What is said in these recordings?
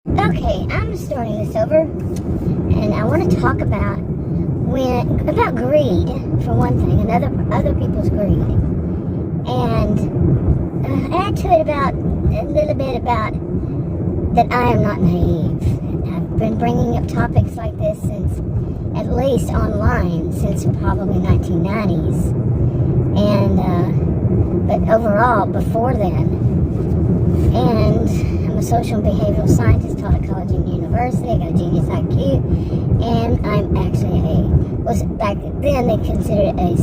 Okay, I'm starting this over, and I want to talk about greed, for one thing, and other people's greed, and add to it about a little bit about that I am not naive. I've been bringing up topics like this since, at least online, since probably 1990s, and but overall before then. And I'm a social and behavioral scientist, taught at college and university. I got a genius IQ, and I'm actually back then they considered a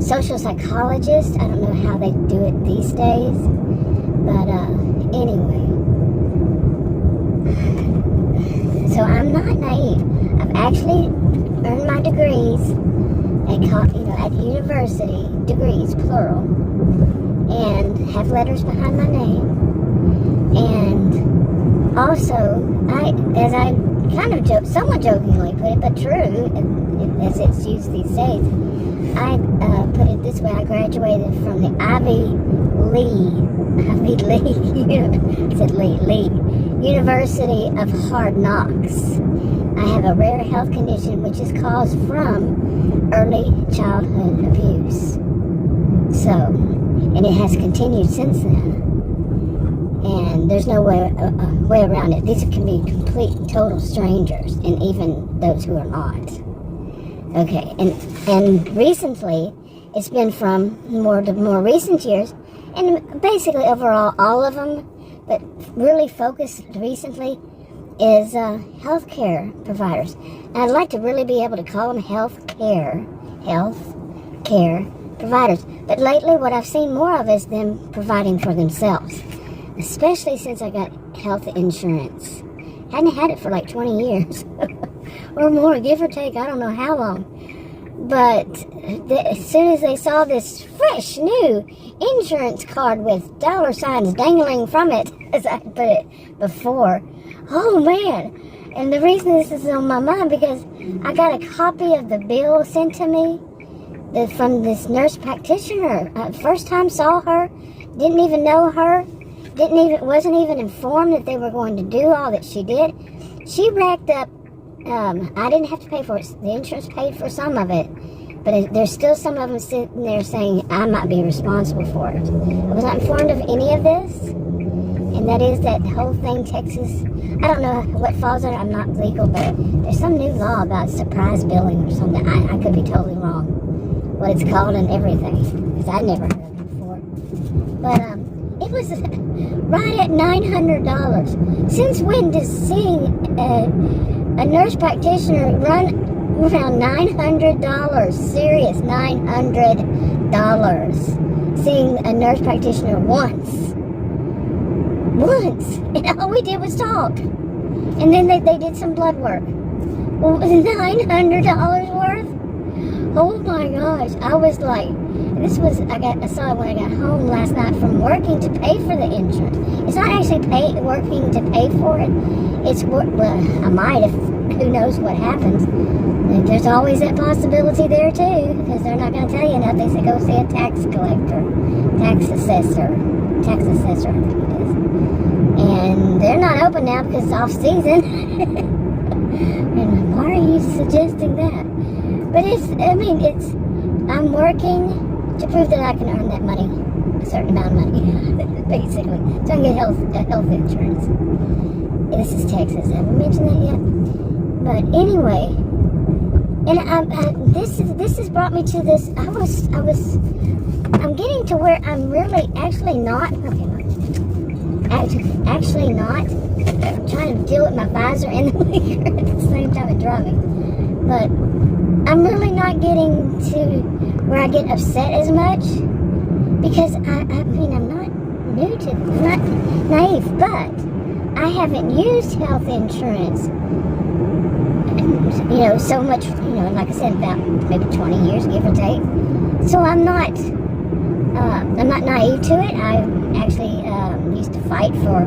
social psychologist. I don't know how they do it these days, but anyway. So I'm not naive. I've actually earned my degrees at university, degrees plural, and have letters behind my name. And also, as I kind of somewhat jokingly put it, but true, as it's used these days, I put it this way: I graduated from the Ivy League, University of Hard Knocks. I have a rare health condition which is caused from early childhood abuse. So, and it has continued since then. And there's no way around it. These can be complete, total strangers, and even those who are not. Okay, and recently, it's been from the more recent years, and basically overall, all of them, but really focused recently, is healthcare providers. And I'd like to really be able to call them healthcare providers. But lately, what I've seen more of is them providing for themselves, especially since I got health insurance. Hadn't had it for like 20 years or more, give or take, I don't know how long. But as soon as they saw this fresh new insurance card with dollar signs dangling from it, as I put it before, oh man. And the reason this is on my mind, because I got a copy of the bill sent to me from this nurse practitioner. First time saw her, didn't even know her, wasn't even informed that they were going to do all that she did. She racked up, I didn't have to pay for it. The insurance paid for some of it, but there's still some of them sitting there saying I might be responsible for it. I was not informed of any of this, and that is that the whole thing, Texas, I don't know what falls under, I'm not legal, but there's some new law about surprise billing or something. I could be totally wrong, what it's called and everything, because I'd never heard of it before. But it was right at $900. Since when does seeing a nurse practitioner run around $900? Serious, $900. Seeing a nurse practitioner once. And all we did was talk. And then they did some blood work. Well, $900 worth? Oh my gosh. I was like, I saw it when I got home last night from working to pay for the insurance. It's not actually working to pay for it. It's I might, if who knows what happens. There's always that possibility there too, because they're not going to tell you enough. They say go see a tax collector, tax assessor, I think it is. And they're not open now because it's off season. And why are you suggesting that? But I'm working to prove that I can earn that money, a certain amount of money, basically, so I can get health insurance. This is Texas. Have I mentioned that yet? But anyway, and this has brought me to this. I'm getting to where I'm really actually not. Actually not. I'm trying to deal with my visor and the leaker at the same time as driving, but I'm really not getting to where I get upset as much, because I'm not naive, but I haven't used health insurance, so much, like I said, about maybe 20 years, give or take. So I'm not naive to it. I actually used to fight for,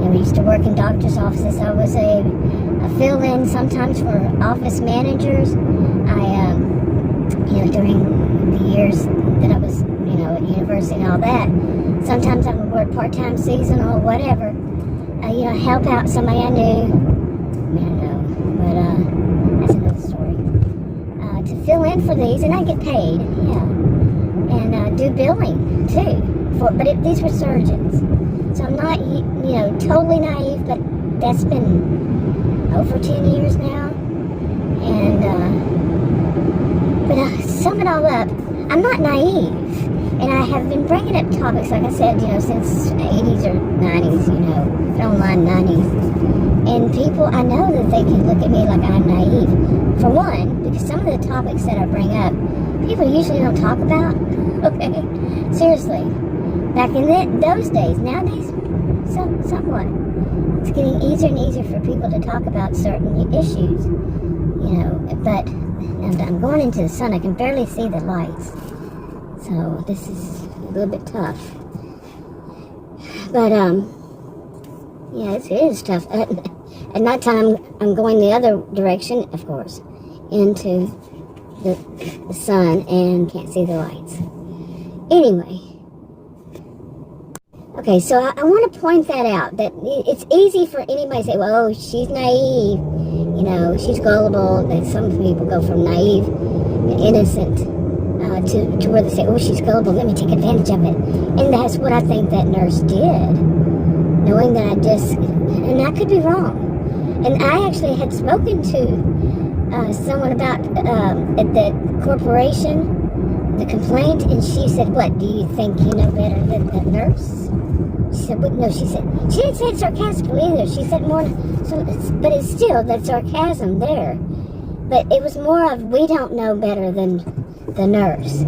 we used to work in doctor's offices. I was a fill-in sometimes for office managers. During the years that I was, at university and all that, sometimes I would work part-time, seasonal, whatever. help out somebody I knew. I know, but that's another story. To fill in for these, and I get paid, and do billing too. These were surgeons, so I'm not, totally naive. But that's been over 10 years now, and but sum it all up, I'm not naive. And I have been bringing up topics, like I said, since 80s or 90s, online 90s. And people, I know that they can look at me like I'm naive. For one, because some of the topics that I bring up, people usually don't talk about. Okay? Seriously. Back in those days, nowadays, somewhat. It's getting easier and easier for people to talk about certain issues. But I'm going into the sun. I can barely see the lights. So this is a little bit tough. But, it is tough. At night time, I'm going the other direction, of course, into the sun and can't see the lights. Anyway. Okay, so I want to point that out, that it's easy for anybody to say, well, she's naive, she's gullible. That some people go from naive and innocent to where they say, oh, she's gullible, let me take advantage of it. And that's what I think that nurse did, knowing that and I could be wrong. And I actually had spoken to someone about at the corporation, the complaint, and she said, what, do you think you know better than the nurse? She said, well, no, she didn't say it sarcastically either. She said more, but it's still that sarcasm there. But it was more of, we don't know better than the nurse.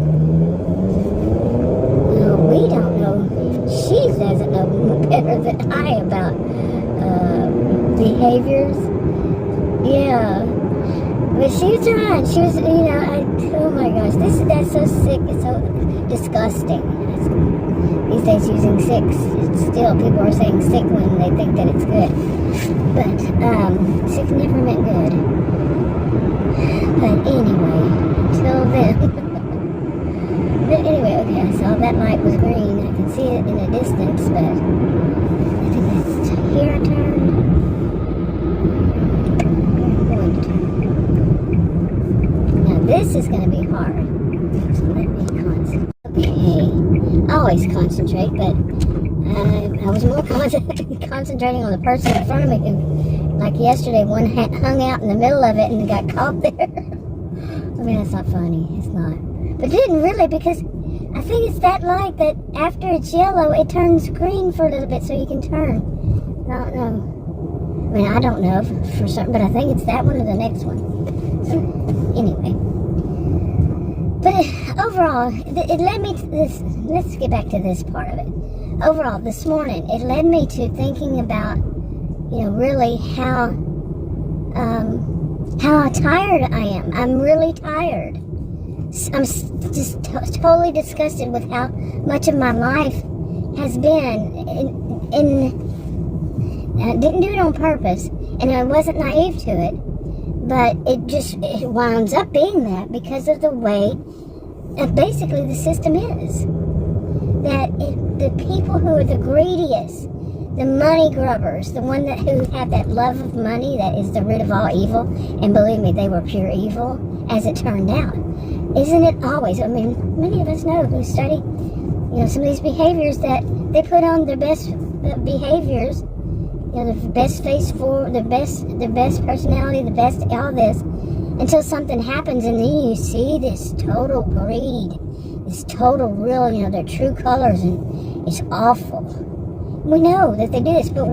No, we don't know. She doesn't know better than I about behaviors. Yeah. But she was trying. She was, oh my gosh, that's so sick. It's so disgusting. These days using sick, still people are saying sick when they think that it's good. But sick never meant good. But anyway, until then. But anyway, okay, I saw that light was green. I can see it in the distance, but I think that's here I turn. I'm going to turn. Now this is going to be hard. So let me concentrate. Okay, I always concentrate, but I was more concentrating on the person in front of me who, like yesterday, one hung out in the middle of it and got caught there. I mean, that's not funny. It's not. But it didn't really, because I think it's that light that after it's yellow, it turns green for a little bit so you can turn. I don't know. I mean, I don't know for certain, but I think it's that one or the next one. So, anyway. But overall, it led me to this. Let's get back to this part of it. Overall, this morning, it led me to thinking about, really how tired I am. I'm really tired. I'm just totally disgusted with how much of my life has been I didn't do it on purpose, and I wasn't naive to it, but it winds up being that because of the way basically the system is. That the people who are the greediest, the money grubbers, the one who have that love of money that is the root of all evil, and believe me, they were pure evil, as it turned out. Isn't it always? I mean, many of us know who study, some of these behaviors that they put on their best behaviors, the best face for the best personality, the best all this, until something happens, and then you see this total greed, this total real, their true colors, and it's awful. We know that they do this, but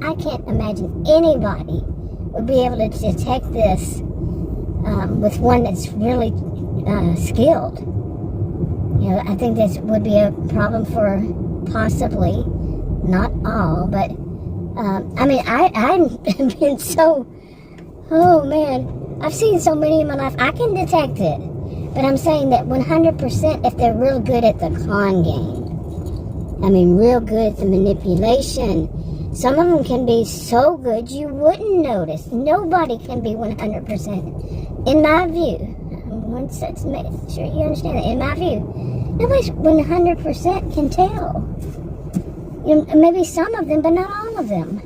I can't imagine anybody would be able to detect this with one that's really skilled. I think this would be a problem for possibly, not all, but I've been so, oh man, I've seen so many in my life. I can detect it, but I'm saying that 100% if they're real good at the con game. I mean, real good at the manipulation. Some of them can be so good you wouldn't notice. Nobody can be 100%. In my view, let's make sure you understand that. In my view, nobody's 100% can tell. maybe some of them, but not all of them.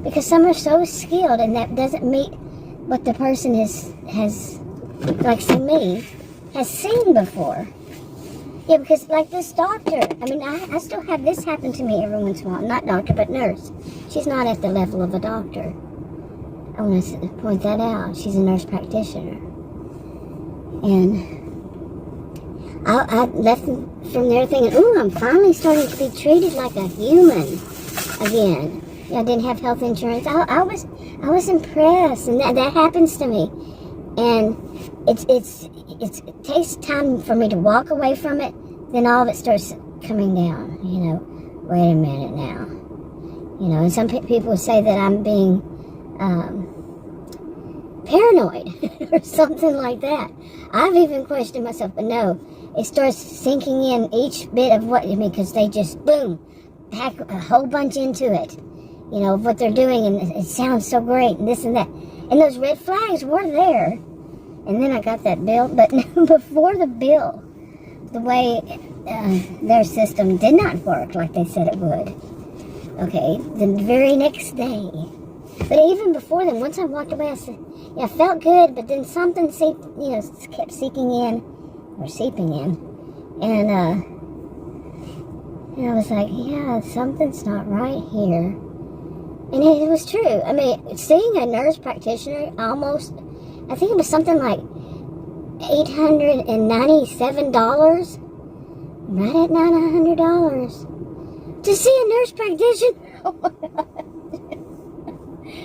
Because some are so skilled, and that doesn't meet what the person has, like say me, has seen before. Yeah, because like this doctor, I mean, I still have this happen to me every once in a while. Not doctor, but nurse. She's not at the level of a doctor. I want to point that out. She's a nurse practitioner. And I left from there thinking, ooh, I'm finally starting to be treated like a human again. I didn't have health insurance. I was impressed, and that happens to me. And it takes time for me to walk away from it. Then all of it starts coming down. Wait a minute now. And some people say that I'm being paranoid or something like that. I've even questioned myself, but no, it starts sinking in each bit of because they just boom, pack a whole bunch into it. Of what they're doing, and it sounds so great, and this and that. And those red flags were there. And then I got that bill, but before the bill, the way their system did not work like they said it would. Okay, the very next day. But even before then, once I walked away, I said, I felt good, but then something kept seeping in. And I was like, yeah, something's not right here. And it was true. I mean, seeing a nurse practitioner I think it was something like $897, right at $900, to see a nurse practitioner. Oh my God.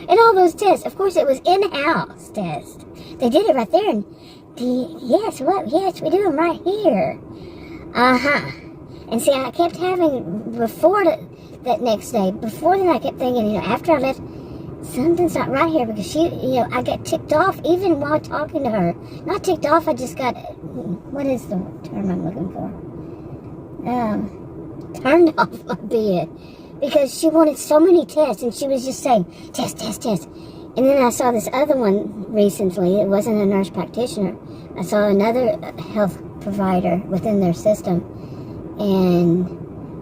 And all those tests. Of course, it was in-house tests. They did it right there. And yes, we do them right here. And see, I kept having, before that next day, before then I kept thinking, after I left, something's not right here, because she, I got ticked off even while talking to her. Not ticked off, I just got, what is the term I'm looking for? Turned off my bed, because she wanted so many tests, and she was just saying, test. And then I saw this other one recently. It wasn't a nurse practitioner. I saw another health provider within their system, and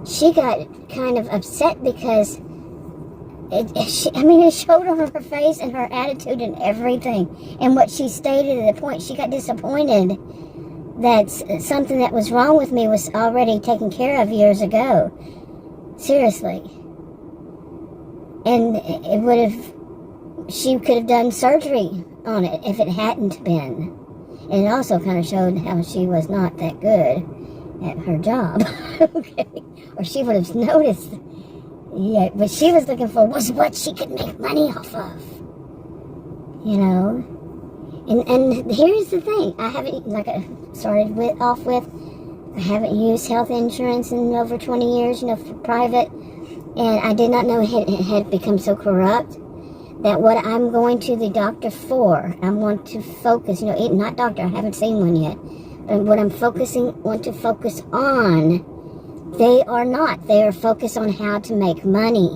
she got kind of upset because it showed on her face and her attitude and everything. And what she stated at the point, she got disappointed that something that was wrong with me was already taken care of years ago. Seriously. And she could have done surgery on it if it hadn't been. And it also kind of showed how she was not that good at her job. Okay. Or she would have noticed. Yeah, what she was looking for was what she could make money off of. And here's the thing. I haven't, like I started off with, I haven't used health insurance in over 20 years, for private. And I did not know it had become so corrupt that what I'm going to the doctor for, I want to focus, not doctor, I haven't seen one yet. But what I'm want to focus on, they are not. They are focused on how to make money.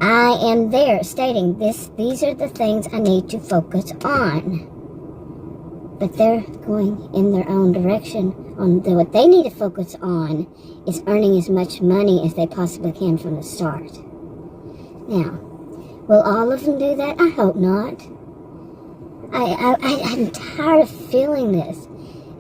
I am there stating these are the things I need to focus on. But they're going in their own direction. What they need to focus on is earning as much money as they possibly can from the start. Now, will all of them do that? I hope not. I'm tired of feeling this.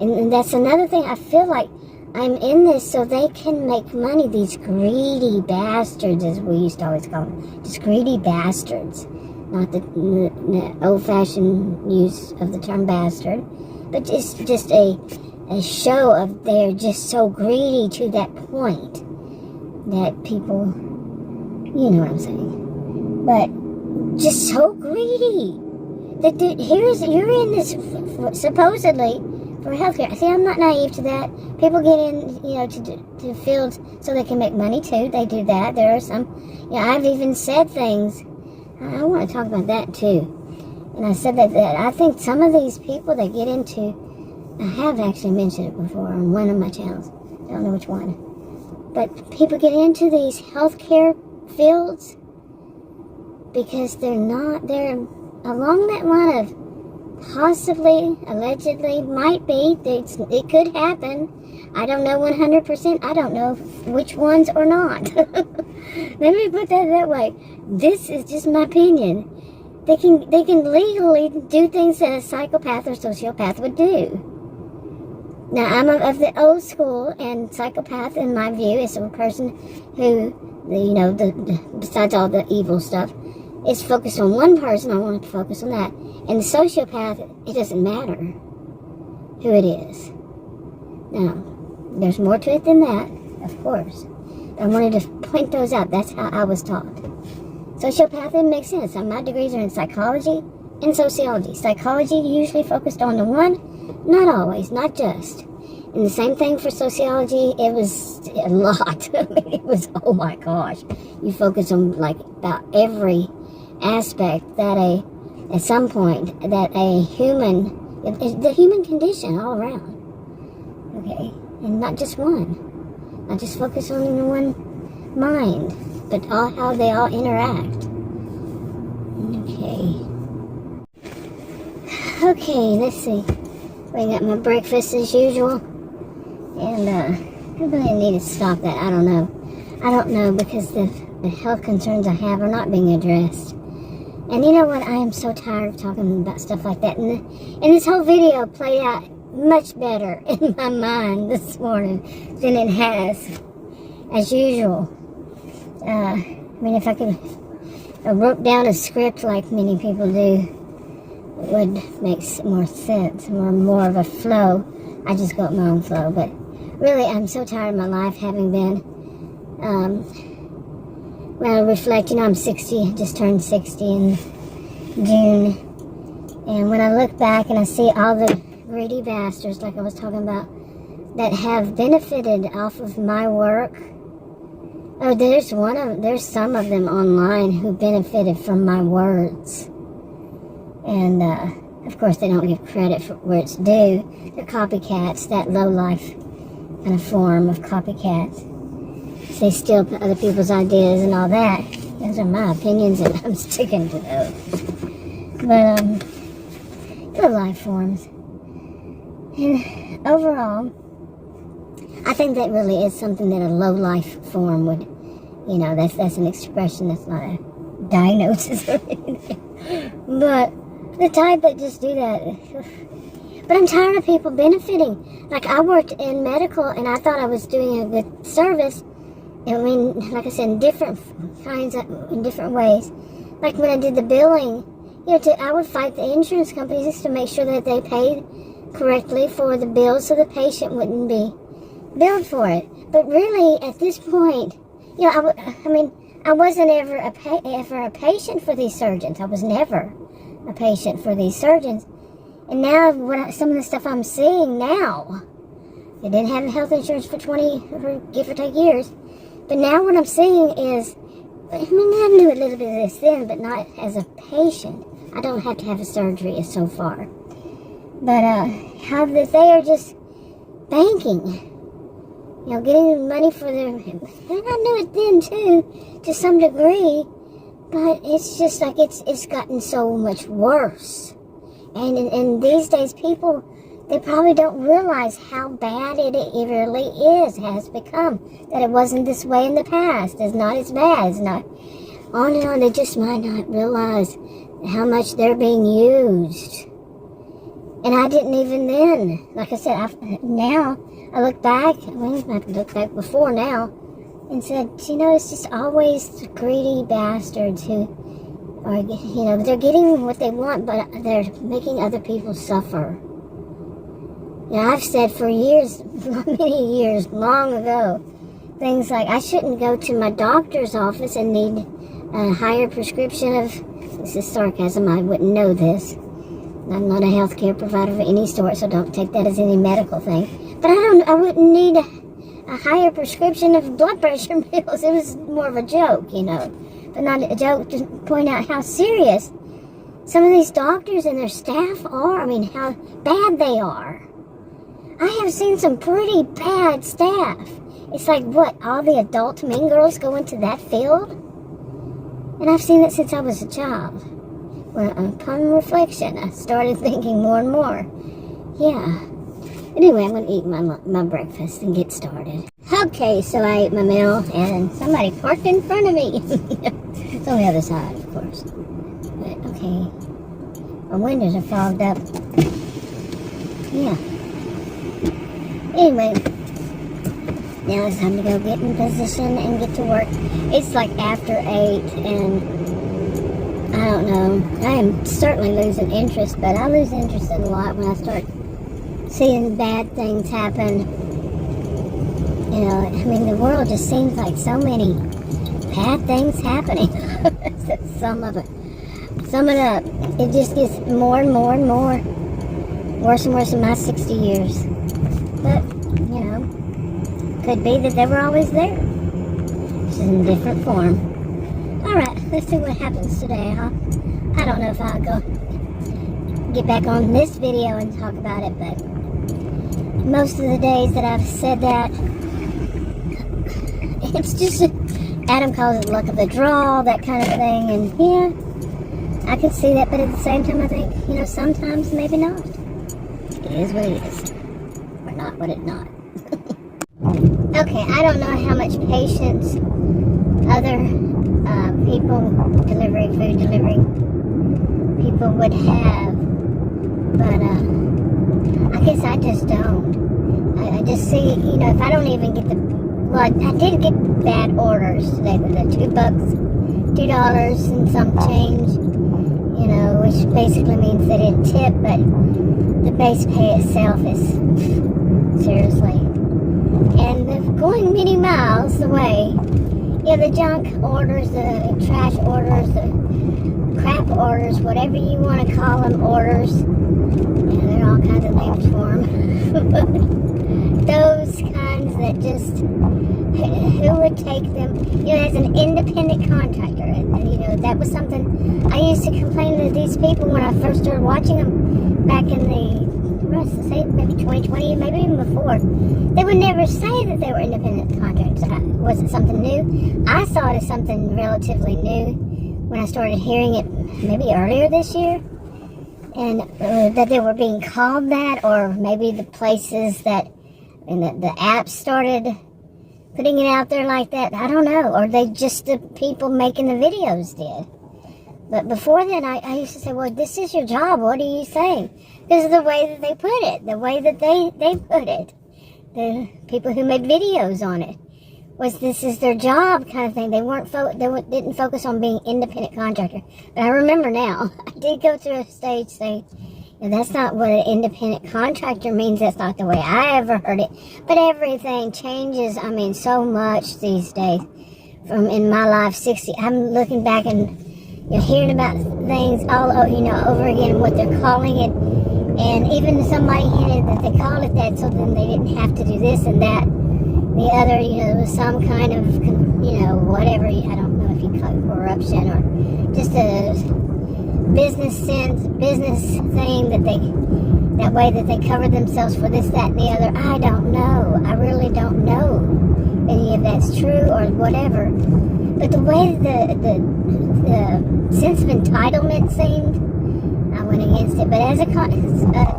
And that's another thing. I feel like I'm in this so they can make money. These greedy bastards, as we used to always call them. Just greedy bastards. Not the old-fashioned use of the term bastard. But it's just a show of they're just so greedy to that point that people, you know what I'm saying. But just so greedy. That you're in this supposedly for healthcare. See, I'm not naive to that. People get in, to fields so they can make money too. They do that. There are some, I've even said things. I want to talk about that too. And I said that I think some of these people that get into, I have actually mentioned it before on one of my channels. I don't know which one. But people get into these healthcare fields because they're along that line of possibly, allegedly, might be, it could happen. I don't know 100%. I don't know which ones or not. Let me put that way. This is just my opinion. They can legally do things that a psychopath or sociopath would do. Now, I'm of the old school, and psychopath, in my view, is a person who, besides all the evil stuff, is focused on one person. I want to focus on that. And the sociopath, it doesn't matter who it is. Now, there's more to it than that, of course. I wanted to point those out. That's how I was taught. Sociopath, it makes sense. My degrees are in psychology and sociology. Psychology usually focused on the one, not always, not just. And the same thing for sociology, it was a lot. I mean, it was, oh my gosh. You focus on like about every aspect that at some point, that a human, the human condition all around. Okay, and not just one. Not just focus on one mind, but how they all interact. Okay, let's see. I got my breakfast as usual, and I really need to stop that. I don't know because the health concerns I have are not being addressed. And you know what? I am so tired of talking about stuff like that. And this whole video played out much better in my mind this morning than it has, as usual. I mean, if I could wrote down a script like many people do, it would make more sense, more of a flow. I just got my own flow, but really, I'm so tired of my life having been. When I reflect, I'm 60, just turned 60 in June, and when I look back and I see all the greedy bastards, like I was talking about, that have benefited off of my work. Oh, there's some of them online who benefited from my words. And, of course, they don't give credit for where it's due. They're copycats, that low-life kind of form of copycats. So they steal other people's ideas and all that. Those are my opinions, and I'm sticking to those. But, low-life forms. And overall, I think that really is something that a low-life form would, that's an expression, that's not a diagnosis or anything. But the type that just do that. But I'm tired of people benefiting. Like, I worked in medical, and I thought I was doing a good service. I mean, like I said, in different ways. Like when I did the billing, I would fight the insurance companies just to make sure that they paid correctly for the bill so the patient wouldn't be billed for it. But really, at this point, I wasn't ever a patient for these surgeons. I was never a patient for these surgeons. And now, some of the stuff I'm seeing now, they didn't have health insurance for give or take years. But now what I'm seeing is, I knew a little bit of this then, but not as a patient. I don't have to have a surgery so far. But how that they are just banking, getting money for their, and I knew it then too, to some degree, but it's just like it's gotten so much worse. And these days people, they probably don't realize how bad it really has become. That it wasn't this way in the past. It's not as bad. It's not on and on. They just might not realize how much they're being used. And I didn't even then. Like I said, now I look back. I look back before now and said, it's just always the greedy bastards who are, they're getting what they want, but they're making other people suffer. I've said for years, many years, long ago, things like I shouldn't go to my doctor's office and need a higher prescription of, this is sarcasm, I wouldn't know this. I'm not a healthcare provider of any sort, so don't take that as any medical thing. But I wouldn't need a higher prescription of blood pressure pills. It was more of a joke, but not a joke to point out how serious some of these doctors and their staff are. How bad they are. I have seen some pretty bad staff. It's like, all the adult mean girls go into that field? And I've seen it since I was a child. Well, upon reflection, I started thinking more and more. Yeah, Anyway, I'm going to eat my breakfast and get started. Okay, so I ate my meal and somebody parked in front of me. It's on the other side, of course. But, okay. My windows are fogged up. Yeah. Anyway, now it's time to go get in position and get to work. It's like after 8 and I don't know. I am certainly losing interest, but I lose interest in a lot when I start seeing bad things happen. You know, I mean, the world just seems like so many bad things happening. Some of it. Sum it up. It just gets more and more and more. Worse and worse in my 60 years. But, you know, could be that they were always there. Just in different form. Alright, let's see what happens today, huh? I don't know if I'll go get back on this video and talk about it, but most of the days that I've said that, it's just, Adam calls it luck of the draw, that kind of thing, and yeah, I can see that, but at the same time I think, you know, sometimes maybe not. It is what it is. Or not what it's not. Okay, I don't know how much patience other people, food delivery people would have, but I guess I just don't. I just see, you know, if I don't even get well, I did get bad orders today with the $2 and some change, you know, which basically means they didn't tip, but the base pay itself is seriously. And going many miles away, yeah, the junk orders, the trash orders, the crap orders, whatever you want to call them, orders. Yeah, there are all kinds of names for them. Those kinds that just, who would take them, you know, as an independent contractor. And, you know, that was something I used to complain to these people when I first started watching them back in the, say maybe 2020, maybe even before. They would never say that they were independent contractors. Was it something new? I saw it as something relatively new when I started hearing it maybe earlier this year. And that they were being called that, or maybe the places that, and the apps started putting it out there like that. I don't know. Or they just, the people making the videos did. But before then, I used to say, well, this is your job. What are you saying? Because of the way that they put it, the way that they put it. The people who made videos on it was this is their job kind of thing. They didn't focus on being independent contractor. But I remember now, I did go through a stage saying, that's not what an independent contractor means. That's not the way I ever heard it. But everything changes, I mean, so much these days. From in my life, 60, I'm looking back and you're hearing about things all over again, what they're calling it. And even somebody hinted that they called it that so then they didn't have to do this and that. The other, there was some kind of, whatever, I don't know if you call it corruption or just a business thing that way that they cover themselves for this, that, and the other. I don't know. I really don't know any of that's true or whatever. But the way the sense of entitlement seemed, I went against it. But as an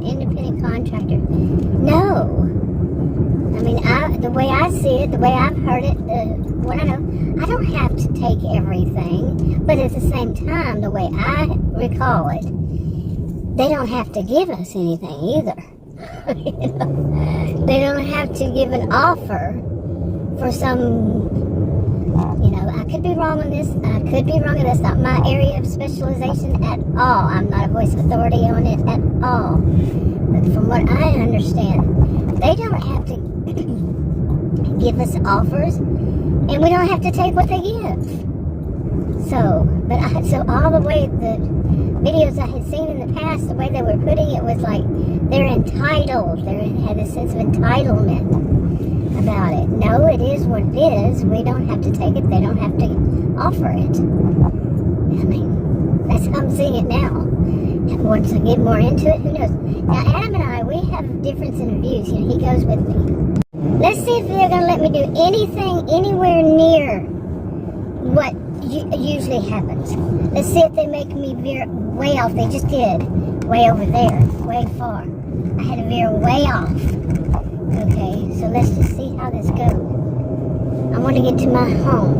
independent contractor, no. I mean, the way I see it, the way I've heard it, what I know, I don't have to take everything. But at the same time, the way I recall it, they don't have to give us anything either. They don't have to give an offer for some, I could be wrong on this, I could be wrong, and that's not my area of specialization at all. I'm not a voice of authority on it at all. But from what I understand, they don't have to give us offers, and we don't have to take what they give. So all the way the videos I had seen in the past, the way they were putting it was like they're entitled. They had a sense of entitlement about it. No, it is what it is. We don't have to take it. They don't have to offer it. I mean, that's how I'm seeing it now. Once I get more into it, who knows? Now, Adam and I, we have a difference in views. He goes with me. Let's see if they're going to let me do anything anywhere near what usually happens. Let's see if they make me veer way off. They just did. Way over there. Way far. I had to veer way off. Okay, so let's just see how this goes. I want to get to my home.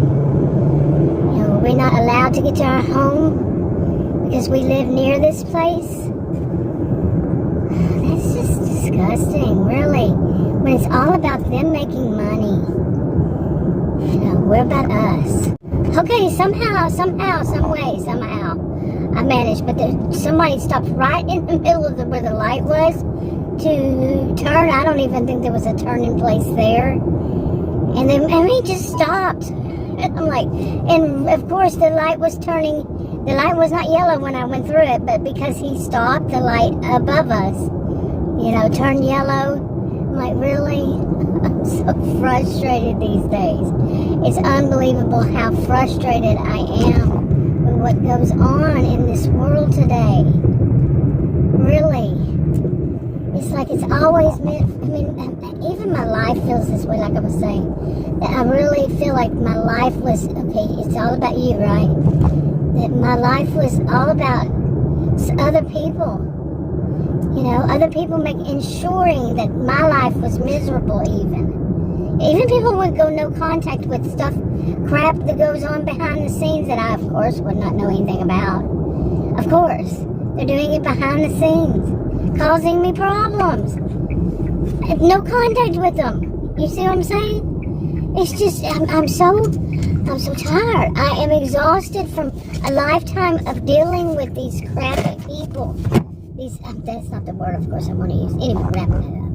You know, we're not allowed to get to our home because we live near this place. That's just disgusting, really. When it's all about them making money. You know, we're about us. Okay, somehow, some way, somehow, I managed. But somebody stopped right in the middle of where the light was to turn. I don't even think there was a turning place there. And then he just stopped. I'm like, and of course the light was turning. The light was not yellow when I went through it, but because he stopped, the light above us, you know, turned yellow. I'm like, really? I'm so frustrated these days. It's unbelievable how frustrated I am with what goes on in this world today. Really. It's like it's always meant, I mean, even my life feels this way, like I was saying. That I really feel like my life was, okay, it's all about you, right? That my life was all about other people. You know, other people ensuring that my life was miserable even. Even people would go no contact with stuff, crap that goes on behind the scenes that I, of course, would not know anything about. Of course. They're doing it behind the scenes, causing me problems. I have no contact with them. You see what I'm saying? It's just, I'm so tired. I am exhausted from a lifetime of dealing with these crappy people. That's not the word, of course, I want to use. Anyway, wrapping it up.